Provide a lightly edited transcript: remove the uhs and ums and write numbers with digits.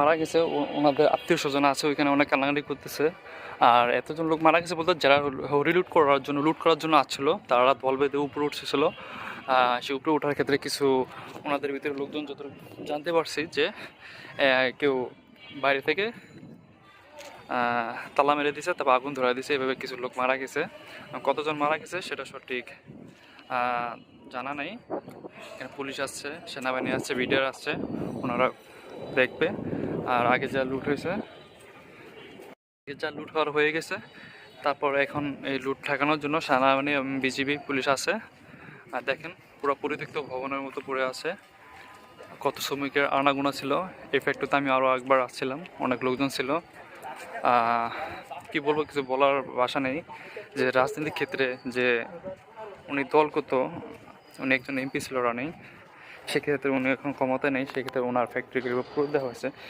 মারা গেছে, ওনাদের আত্মীয় স্বজন আছে ওইখানে, অনেক কান্নাকাটি করতেছে। আর এতজন লোক মারা গেছে বলতে যারা হরি লুট করার জন্য আসছিল, তারা দল বেঁধে উপরে উঠছিল। সে উপরে ওঠার ক্ষেত্রে কিছু ওনাদের ভিতরে লোকজন যত জানতে পারছি যে কেউ বাইরে থেকে তালা মেরে দিছে, তারপর আগুন ধরা দিছে, এভাবে কিছু লোক মারা গেছে। কতজন মারা গেছে সেটা সঠিক জানা নেই। এখানে পুলিশ আসছে, সেনাবাহিনী আসছে, বিডিআর আসছে, ওনারা দেখবে। আর আগে যা লুট হয়েছে, যা লুট হওয়ার হয়ে গেছে, তারপর এখন এই লুট ঠেকানোর জন্য সেনাবাহিনী এবং বিজিবি পুলিশ আছে। আর দেখেন পুরো পরিত্যক্ত ভবনের মতো পড়ে আছে, কত শ্রমিকের আনাগোনা ছিল। এই ফ্যাক্টরিতে আমি আরও একবার আসছিলাম, অনেক লোকজন ছিল। কি বলবো, কিছু বলার ভাষা নেই। যে রাজনীতির ক্ষেত্রে যে উনি দল করতো, উনি একজন এমপি ছিল রানিং, সেক্ষেত্রে উনি এখন ক্ষমতায় নেই, সেক্ষেত্রে ওনার ফ্যাক্টরিগুলো পুরো দেওয়া হয়েছে।